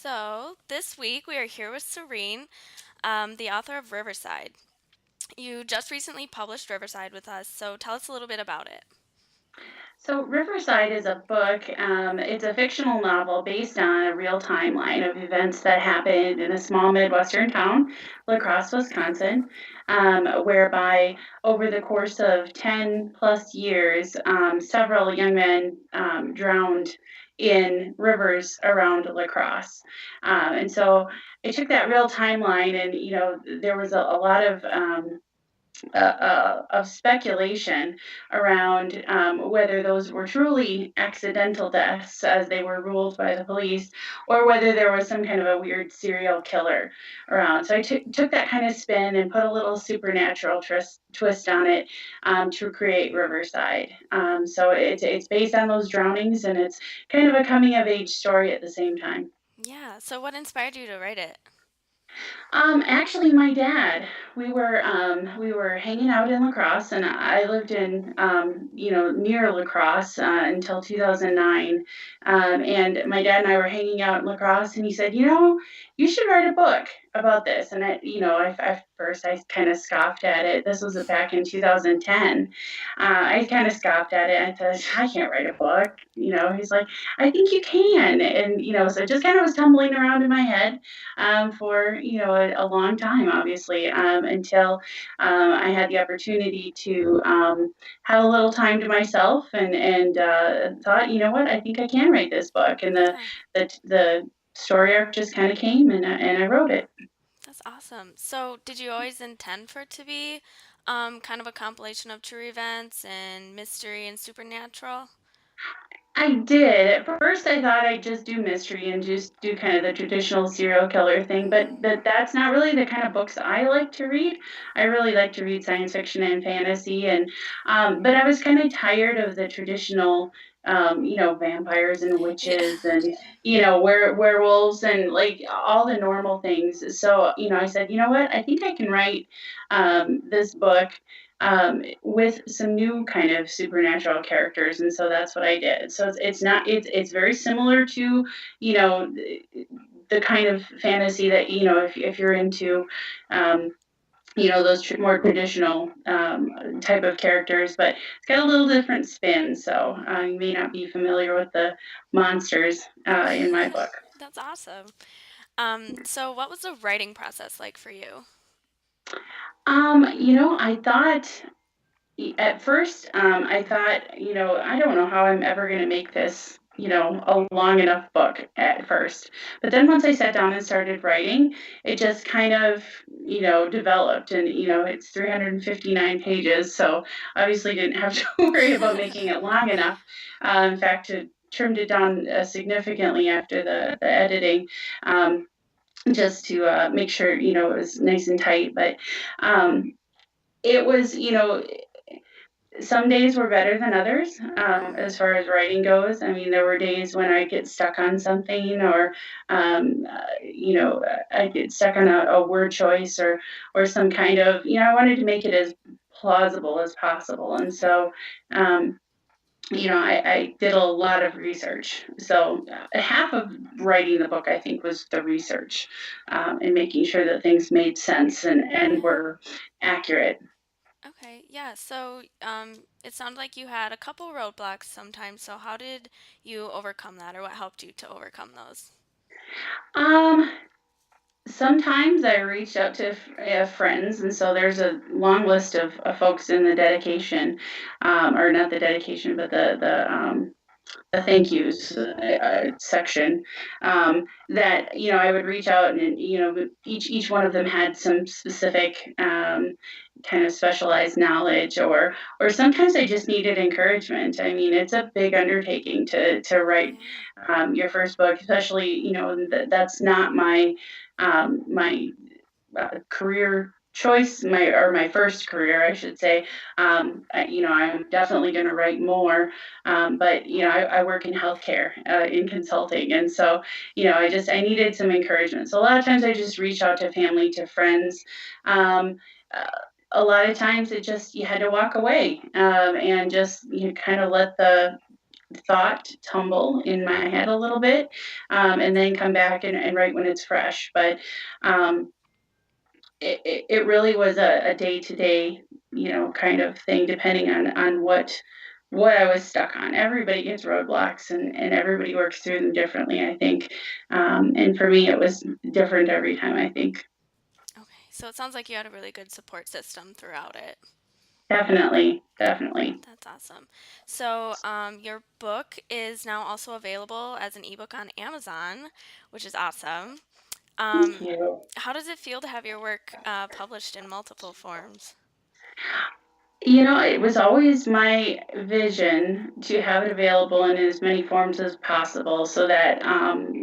So, this week we are here with Serene, the author of Riverside. You just recently published Riverside with us, so tell us a little bit about it. So, Riverside is a book. It's a fictional novel based on a real timeline of events that happened in a small Midwestern town, La Crosse, Wisconsin, whereby over the course of 10 plus years, several young men drowned in rivers around La Crosse. And so I took that real timeline, and there was a lot of speculation around whether those were truly accidental deaths as they were ruled by the police, or whether there was some kind of a weird serial killer around. So I took that kind of spin and put a little supernatural twist on it to create Riverside. So it's based on those drownings, and it's kind of a coming of age story at the same time. Yeah, so what inspired you to write it? Actually, my dad, we were hanging out in La Crosse, and I lived in near La Crosse until 2009. And my dad and I were hanging out in La Crosse, and he said, you should write a book about this. And at first I kind of scoffed at it. This was back in 2010. I kind of scoffed at it. I thought, I can't write a book. He's like, I think you can, and so it just kind of was tumbling around in my head for a long time, obviously, until I had the opportunity to have a little time to myself, and thought, what, I think I can write this book, and Yeah, the story arc just kind of came, and I wrote it. that's awesome. So, did you always intend for it to be kind of a compilation of true events and mystery and supernatural? I did. At first, I thought I'd just do mystery and just do kind of the traditional serial killer thing, but Hmm. that's not really the kind of books I like to read. I really like to read science fiction and fantasy, and but I was kind of tired of the traditional, vampires and Yeah. witches and werewolves and like all the normal things. So I said, you know what? I think I can write this book with some new kind of supernatural characters, and so that's what I did. So it's very similar to you know the kind of fantasy that if you're into um, those more traditional type of characters, but it's got a little different spin. So you may not be familiar with the monsters in my book. That's awesome. So what was the writing process like for you? I thought at first, I thought, I don't know how I'm ever going to make this, a long enough book at first. But then once I sat down and started writing, it just kind of, developed. And, it's 359 pages. So obviously didn't have to worry about making it long enough. In fact, trimmed it down significantly after the editing. Just to make sure it was nice and tight, but it was some days were better than others as far as writing goes. I mean, there were days when I get stuck on something, or I get stuck on a word choice, or some kind of I wanted to make it as plausible as possible, and Okay. so. I did a lot of research. So half of writing the book, I think, was the research and making sure that things made sense and were accurate. Okay, yeah. So, it sounded like you had a couple roadblocks sometimes. So, how did you overcome that, or what helped you to overcome those? Um, Sometimes I reached out to friends, and so there's a long list of folks in the dedication, or not the dedication, but the thank yous section, that I would reach out, and each one of them had some specific kind of specialized knowledge, or sometimes I just needed encouragement. I mean, it's a big undertaking to write Yeah. your first book, especially that's not my career choice, my first career, I should say. I'm definitely going to write more, but I work in healthcare, in consulting, and so I needed some encouragement. So a lot of times I just reach out to family, to friends. Um, uh, a lot of times it just you had to walk away, and just kind of let thought tumble in my head a little bit, and then come back and write when it's fresh. But um, it really was a day to day, kind of thing, depending on what I was stuck on. Everybody gets roadblocks, and everybody works through them differently, I think. And for me, it was different every time, I think. Okay, so it sounds like you had a really good support system throughout it. Definitely, definitely. That's awesome. So, your book is now also available as an ebook on Amazon, which is awesome. Thank Um, you. how does it feel to have your work published in multiple forms? It was always my vision to have it available in as many forms as possible so that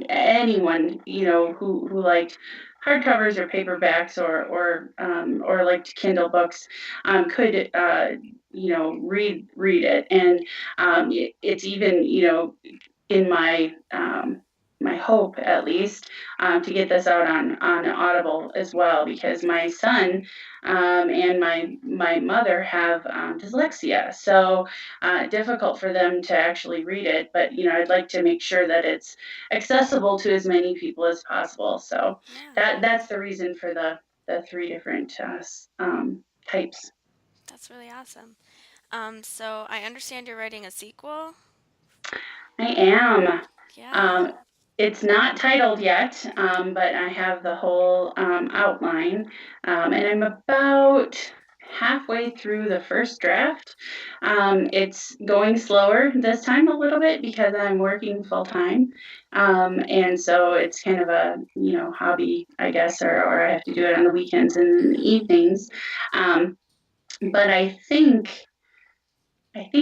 anyone, who liked hardcovers or paperbacks or liked Kindle books could, read it. And it's even, in my hope, at least, to get this out on Audible as well, because my son and my mother have dyslexia, so difficult for them to actually read it. But I'd like to make sure that it's accessible to as many people as possible. So Yeah, that's the reason for the three different types. that's really awesome. So I understand you're writing a sequel. I am. Yeah. Um, it's not titled yet, but I have the whole outline, and I'm about halfway through the first draft. It's going slower this time a little bit because I'm working full time, and so it's kind of a hobby, I guess, or I have to do it on the weekends and the Mhm. evenings. Um, but I think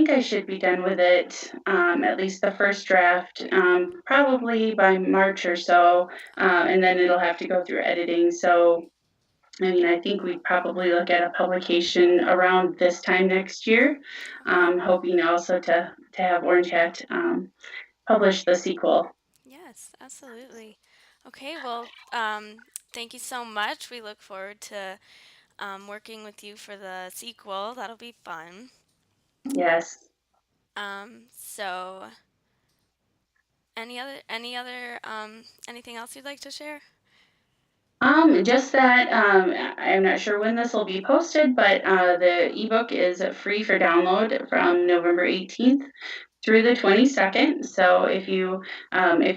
I should be done with it, at least the first draft, probably by March or so, and then it'll have to go through editing. So, I mean, I think we'd probably look at a publication around this time next year, Okay. hoping also to have Orange Hat publish the sequel. Yes, absolutely. Okay, well, thank you so much. We look forward to working with you for the sequel. That'll be fun. Yes. So anything else you'd like to share? Just that I'm not sure when this will be posted, but the ebook is free for download from November 18th through the 22nd. So if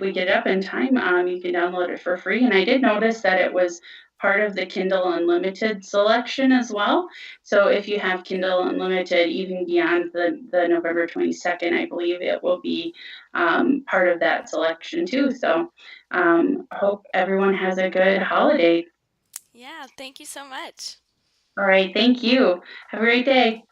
we get up in time, you can download it for free. And I did notice that it was part of the Kindle Unlimited selection as well. So if you have Kindle Unlimited, even beyond the November 22nd, I believe it will be part of that selection too. So hope everyone has a good holiday. Yeah, thank you so much. All right. Thank you. Have a great day.